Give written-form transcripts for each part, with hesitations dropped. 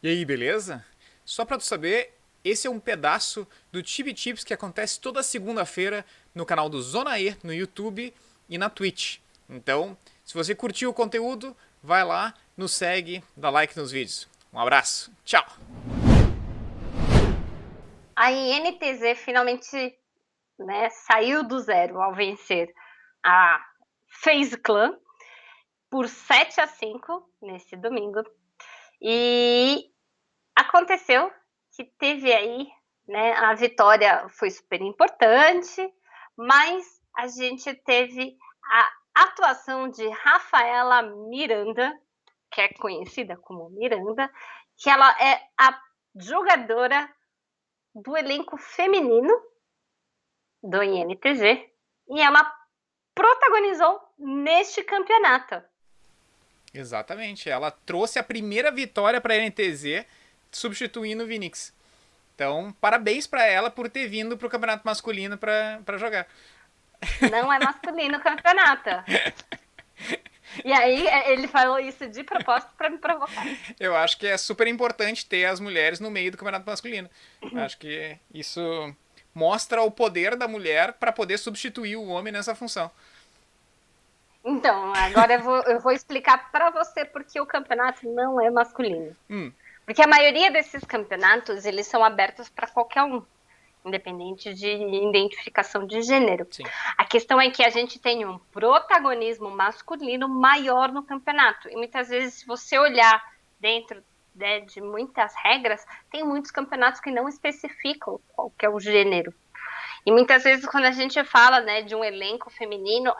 E aí, beleza? Só pra tu saber, esse é um pedaço do Tibi Tips que acontece toda segunda-feira no canal do Zona E, no YouTube e na Twitch. Então, se você curtiu o conteúdo, vai lá, nos segue, dá like nos vídeos. Um abraço, tchau! A INTZ finalmente, né, saiu do zero ao vencer a FaZe Clan por 7-5 nesse domingo. E aconteceu que teve aí, né, a vitória foi super importante, mas a gente teve a atuação de Rafaela Miranda, que é conhecida como Miranda, que ela é a jogadora do elenco feminino do INTZ e ela protagonizou neste campeonato. Exatamente, ela trouxe a primeira vitória pra NTZ, substituindo o Vinix. Então, parabéns pra ela por ter vindo pro campeonato masculino pra jogar. Não é masculino o campeonato. E aí ele falou isso de propósito para me provocar. Eu acho que é super importante ter as mulheres no meio do campeonato masculino. Eu acho que isso mostra o poder da mulher para poder substituir o homem nessa função. Então, agora eu vou explicar para você porque o campeonato não é masculino. Porque a maioria desses campeonatos, eles são abertos para qualquer um, independente de identificação de gênero. Sim. A questão é que a gente tem um protagonismo masculino maior no campeonato. E muitas vezes, se você olhar dentro, né, de muitas regras, tem muitos campeonatos que não especificam qual que é o gênero. E muitas vezes, quando a gente fala, né, de um elenco feminino,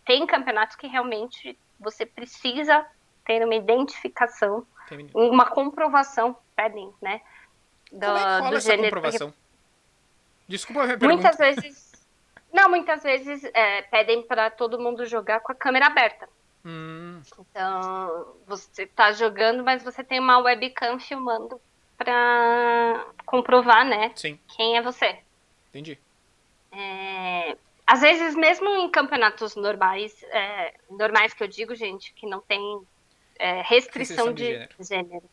tem campeonatos que realmente você precisa ter uma identificação, Feminino. uma comprovação, pedem, né, Como é que rola do essa gênero. comprovação? Desculpa a minha Muitas pergunta. vezes, pedem para todo mundo jogar com a câmera aberta. Então, você está jogando, mas você tem uma webcam filmando para comprovar, né, Sim, quem é você. entendi. Às vezes, mesmo em campeonatos normais que eu digo, gente, que não tem restrição Restrição de de gênero. gênero.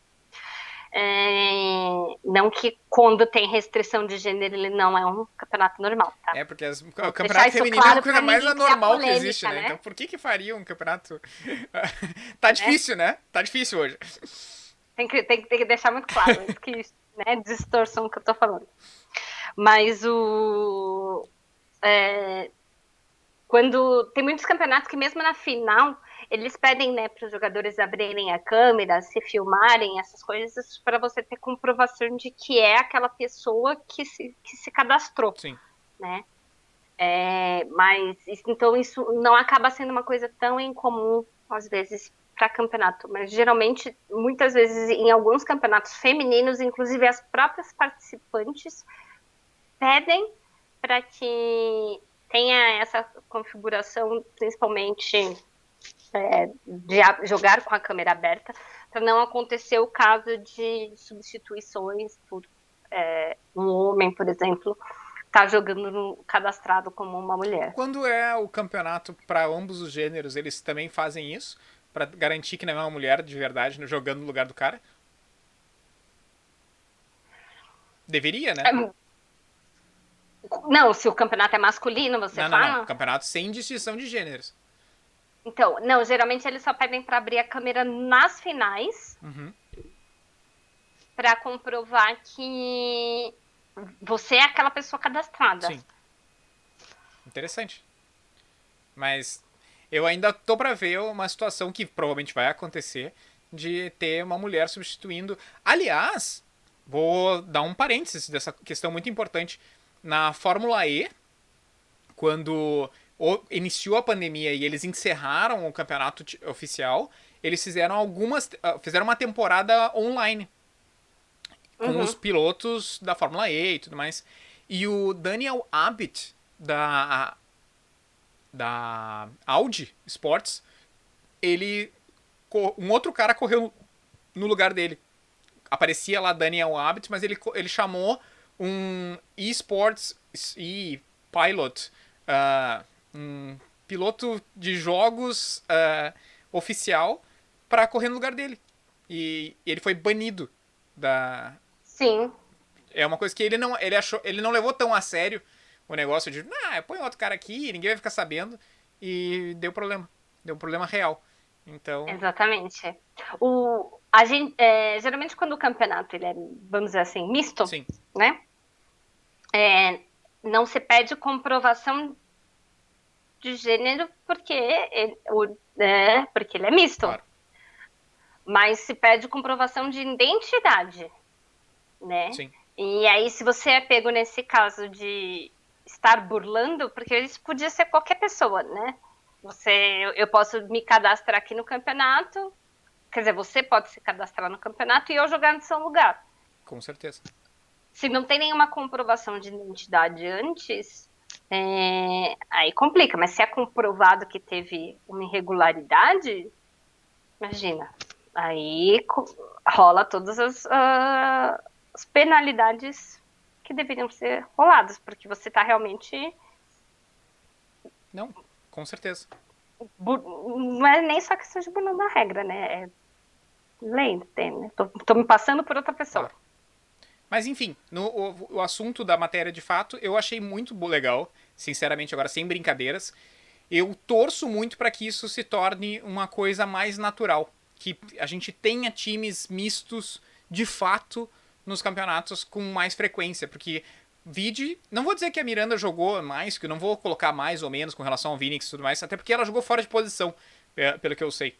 Não que quando tem restrição de gênero ele não é um campeonato normal, tá? É, porque o Vou deixar campeonato isso feminino é a claro coisa para mais ninguém criar anormal que existe, polêmica, né? Então né? por que faria um campeonato... Tá né? difícil, né? Tá difícil hoje. Tem que deixar muito claro isso que, né, distorção que eu tô falando. Mas quando tem muitos campeonatos que mesmo na final eles pedem, né, para os jogadores abrirem a câmera, se filmarem, essas coisas, para você ter comprovação de que é aquela pessoa que se cadastrou, Sim. né? Mas então isso não acaba sendo uma coisa tão incomum às vezes para campeonato, mas geralmente, muitas vezes em alguns campeonatos femininos, inclusive as próprias participantes pedem para que tenha essa configuração, principalmente de jogar com a câmera aberta, para não acontecer o caso de substituições por um homem, por exemplo, tá jogando cadastrado como uma mulher. Quando é o campeonato para ambos os gêneros, eles também fazem isso? Pra garantir que não é uma mulher de verdade jogando no lugar do cara? Deveria, né? Não, se o campeonato é masculino, você Não. fala? Campeonato sem distinção de gêneros. Então, não, geralmente eles só pedem para abrir a câmera nas finais, para comprovar que você é aquela pessoa cadastrada. Sim. Interessante. Mas eu ainda tô pra ver uma situação que provavelmente vai acontecer de ter uma mulher substituindo. Aliás, vou dar um parênteses dessa questão muito importante. Na Fórmula E, quando iniciou a pandemia e eles encerraram o campeonato oficial, eles fizeram uma temporada online com os pilotos da Fórmula E e tudo mais. E o Daniel Abbott da Audi Sports, um outro cara correu no lugar dele. Aparecia lá Daniel Abbott, mas ele chamou um eSports pilot, um piloto de jogos oficial, para correr no lugar dele. e ele foi banido da... Sim, É uma coisa que ele não levou tão a sério o negócio de, põe outro cara aqui, ninguém vai ficar sabendo, e deu um problema real. Então, exatamente. Geralmente quando o campeonato ele é, vamos dizer assim, misto, sim, né? É, não se pede comprovação de gênero porque ele é misto, claro, mas se pede comprovação de identidade, né? sim, E aí, se você é pego nesse caso de estar burlando, porque isso podia ser qualquer pessoa, né? Eu posso me cadastrar aqui no campeonato, quer dizer, você pode se cadastrar no campeonato e eu jogar no seu lugar. com certeza. Se não tem nenhuma comprovação de identidade antes, aí complica. Mas se é comprovado que teve uma irregularidade, imagina, aí rola todas as penalidades que deveriam ser roladas, porque você está realmente. Não, com certeza. Não é nem só questão de burlando a regra, né? É lei, tem, né? Tô me passando por outra pessoa. Claro. Mas enfim, o assunto da matéria de fato eu achei muito legal, sinceramente, agora sem brincadeiras. Eu torço muito para que isso se torne uma coisa mais natural, que a gente tenha times mistos de fato nos campeonatos com mais frequência, porque Vide, não vou dizer que a Miranda jogou mais, que eu não vou colocar mais ou menos com relação ao Phoenix e tudo mais, até porque ela jogou fora de posição, pelo que eu sei.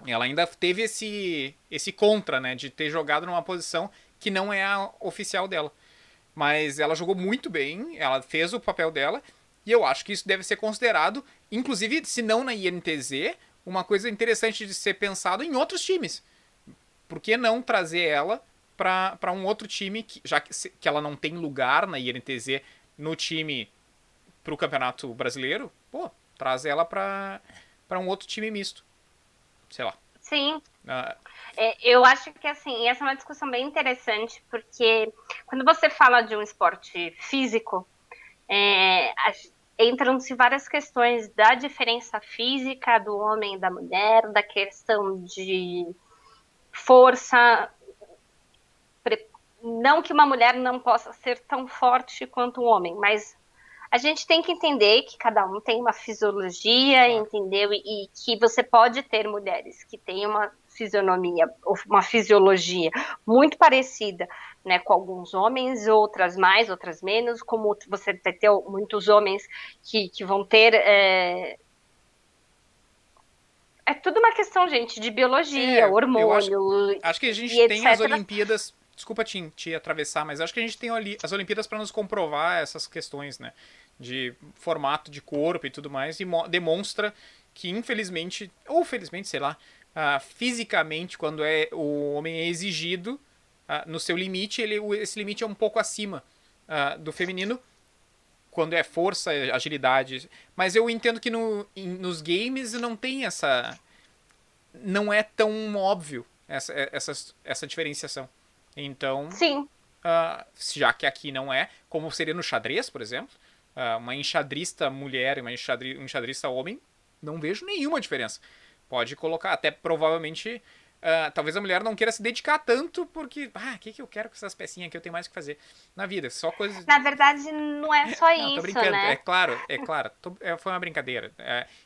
Ela ainda teve esse contra, né, de ter jogado numa posição que não é a oficial dela. Mas ela jogou muito bem, ela fez o papel dela, e eu acho que isso deve ser considerado, inclusive, se não na INTZ, uma coisa interessante de ser pensado em outros times. Por que não trazer ela para um outro time, já que ela não tem lugar na INTZ no time pro Campeonato Brasileiro? Pô, traz ela para um outro time misto. Sei lá. Sim, Uh, eu acho que assim, essa é uma discussão bem interessante, porque quando você fala de um esporte físico, entram-se várias questões da diferença física do homem e da mulher, da questão de força. Não que uma mulher não possa ser tão forte quanto um homem, mas a gente tem que entender que cada um tem uma fisiologia, claro. entendeu? E que você pode ter mulheres que têm uma fisionomia, uma fisiologia muito parecida, né, com alguns homens, outras mais, outras menos, como você vai ter muitos homens que vão ter. É tudo uma questão, gente, de biologia, Eu acho. hormônio Acho que a gente e tem as etc. Olimpíadas. Desculpa te atravessar, mas acho que a gente tem as Olimpíadas para nos comprovar essas questões, né? De formato de corpo e tudo mais, e demonstra que, infelizmente, ou felizmente, sei lá, fisicamente, quando o homem é exigido no seu limite, esse limite é um pouco acima do feminino, quando é força, agilidade. Mas eu entendo que nos games não tem essa. Não é tão óbvio essa diferenciação. Então, Sim, já que aqui não é, como seria no xadrez, por exemplo, uma enxadrista mulher e um enxadrista homem, não vejo nenhuma diferença. Pode colocar, até provavelmente, talvez a mulher não queira se dedicar tanto, porque, o que eu quero com essas pecinhas aqui? Eu tenho mais o que fazer na vida, só coisas. na verdade não é só Não, tô isso, brincando, né? é claro, foi uma brincadeira.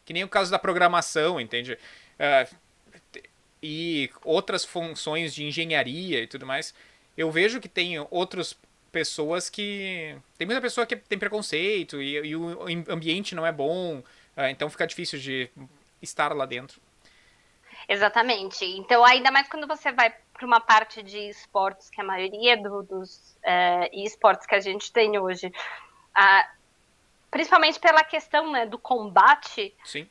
Que nem o caso da programação, entende? É, e outras funções de engenharia e tudo mais, eu vejo que tem outras pessoas que. Tem muita pessoa que tem preconceito e o ambiente não é bom, então fica difícil de estar lá dentro. Exatamente. Então, ainda mais quando você vai para uma parte de esportes, que a maioria dos esportes que a gente tem hoje, principalmente pela questão, né, do combate, Sim,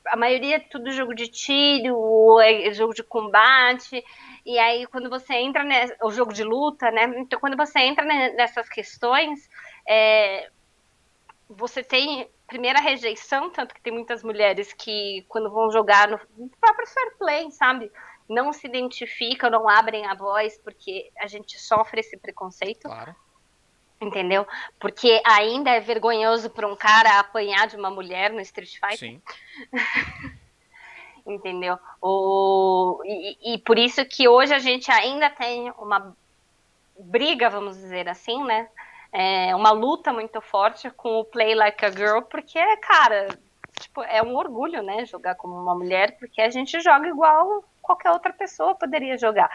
a maioria é tudo jogo de tiro, é jogo de combate, e aí quando você entra, o jogo de luta, né? Então, quando você entra nessas questões, você tem primeira rejeição, tanto que tem muitas mulheres que, quando vão jogar no próprio fair play, sabe? Não se identificam, não abrem a voz, porque a gente sofre esse preconceito, claro. entendeu? Porque ainda é vergonhoso para um cara apanhar de uma mulher no Street Fighter. Sim. entendeu? E por isso que hoje a gente ainda tem uma briga, vamos dizer assim, né? Uma luta muito forte com o Play Like a Girl, porque, cara, tipo, é um orgulho, né? Jogar como uma mulher, porque a gente joga igual qualquer outra pessoa poderia jogar.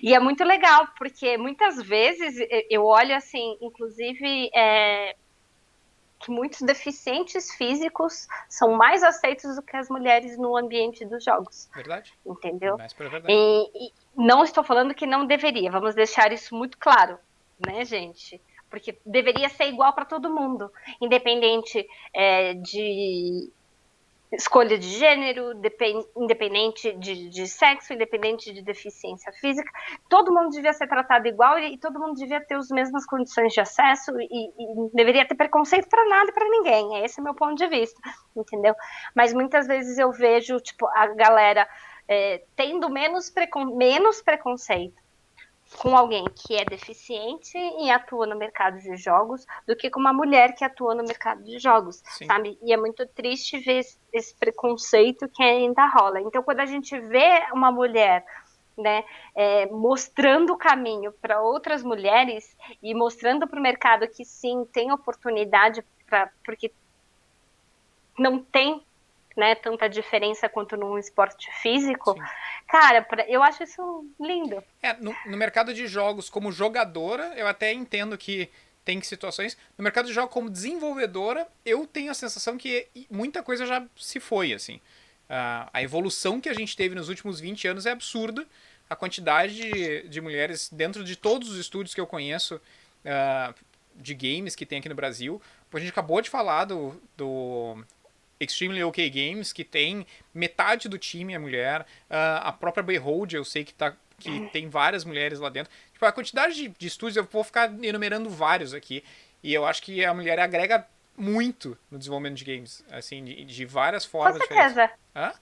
E é muito legal, porque muitas vezes eu olho assim, inclusive, que muitos deficientes físicos são mais aceitos do que as mulheres no ambiente dos jogos, Verdade. entendeu? Mais para verdade. E não estou falando que não deveria, vamos deixar isso muito claro, né, gente? Porque deveria ser igual para todo mundo, independente de escolha de gênero, independente de sexo, independente de deficiência física, todo mundo devia ser tratado igual e todo mundo devia ter as mesmas condições de acesso e não deveria ter preconceito para nada e para ninguém. Esse é meu ponto de vista, entendeu? Mas muitas vezes eu vejo tipo a galera tendo menos preconceito com alguém que é deficiente e atua no mercado de jogos do que com uma mulher que atua no mercado de jogos, Sim. sabe? E é muito triste ver esse preconceito que ainda rola. Então, quando a gente vê uma mulher, né, mostrando o caminho para outras mulheres e mostrando para o mercado que sim, tem oportunidade porque não tem, né, tanta diferença quanto num esporte físico, Sim. cara, eu acho isso lindo. No mercado de jogos, como jogadora, eu até entendo que tem situações. No mercado de jogos, como desenvolvedora, eu tenho a sensação que muita coisa já se foi, assim. A evolução que a gente teve nos últimos 20 anos é absurda. A quantidade de mulheres dentro de todos os estúdios que eu conheço de games que tem aqui no Brasil. A gente acabou de falar do Extremely OK Games, que tem metade do time é mulher. A própria Behold, eu sei que tem várias mulheres lá dentro. Tipo, a quantidade de estúdios, eu vou ficar enumerando vários aqui. E eu acho que a mulher agrega muito no desenvolvimento de games, assim, de várias Com formas diferentes. certeza. Hã?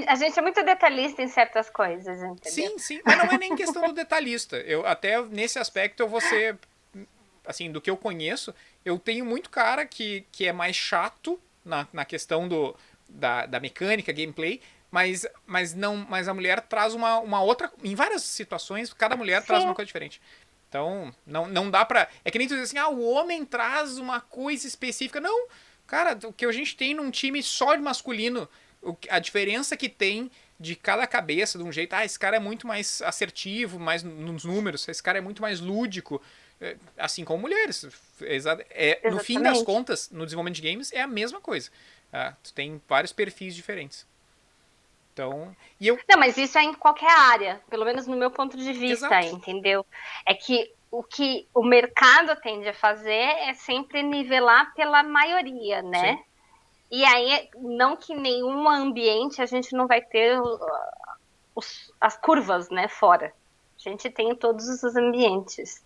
A gente é muito detalhista em certas coisas, entendeu? Sim, sim, mas não é nem questão do detalhista. Eu até nesse aspecto eu vou ser assim, do que eu conheço, eu tenho muito cara que é mais chato na questão da mecânica, gameplay, mas a mulher traz uma outra. Em várias situações, cada mulher traz uma Sim, coisa diferente. Então, não dá pra. É que nem tu diz assim, o homem traz uma coisa específica. Não, cara, o que a gente tem num time só de masculino, a diferença que tem de cada cabeça, de um jeito, esse cara é muito mais assertivo, mais nos números, esse cara é muito mais lúdico, assim como mulheres. No fim das exatamente. contas, no desenvolvimento de games, é a mesma coisa. Tu tem vários perfis diferentes. Então, e eu. Não, mas isso é em qualquer área, pelo menos no meu ponto de vista, Exato. entendeu? É que o mercado tende a fazer é sempre nivelar pela maioria, Sim. né? E aí, não que nenhum ambiente a gente não vai ter as curvas, né, fora. A gente tem em todos os ambientes.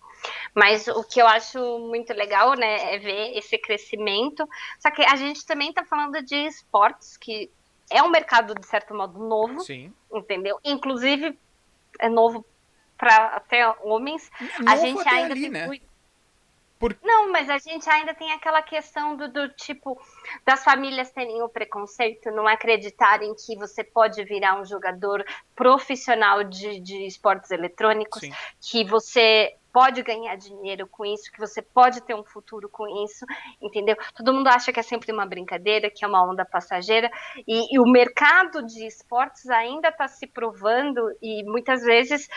Mas o que eu acho muito legal, né, é ver esse crescimento. Só que a gente também está falando de esportes, que é um mercado, de certo modo, novo, Sim. entendeu? Inclusive, é novo para até homens. A Novo gente até ainda ali, tem né? muito. Por... Não, mas a gente ainda tem aquela questão do tipo das famílias terem o preconceito, não acreditarem que você pode virar um jogador profissional de esportes eletrônicos, Sim. que você pode ganhar dinheiro com isso, que você pode ter um futuro com isso, entendeu? Todo mundo acha que é sempre uma brincadeira, que é uma onda passageira, e o mercado de esportes ainda está se provando, e muitas vezes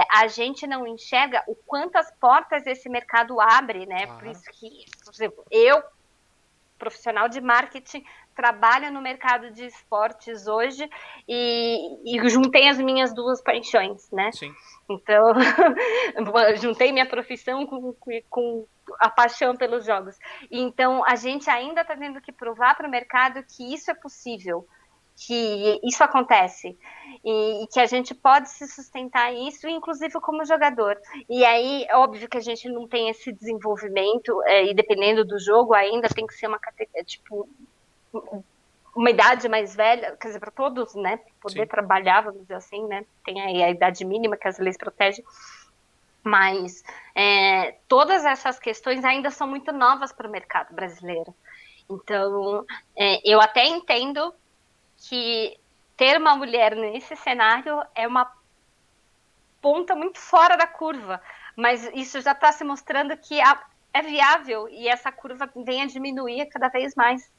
a gente não enxerga o quantas portas esse mercado abre, né? Por Claro. isso que, por exemplo, eu, profissional de marketing, trabalho no mercado de esportes hoje e juntei as minhas duas paixões, né? Sim. Então, juntei minha profissão com a paixão pelos jogos. Então, a gente ainda está tendo que provar para o mercado que isso é possível, que isso acontece e que a gente pode se sustentar isso, inclusive como jogador. E aí, óbvio que a gente não tem esse desenvolvimento, e dependendo do jogo, ainda tem que ser uma tipo uma idade mais velha, quer dizer, para todos, né, poder Sim. trabalhar, vamos dizer assim, né, tem aí a idade mínima que as leis protegem, mas todas essas questões ainda são muito novas para o mercado brasileiro. Então, eu até entendo que ter uma mulher nesse cenário é uma ponta muito fora da curva, mas isso já está se mostrando que é viável e essa curva vem a diminuir cada vez mais.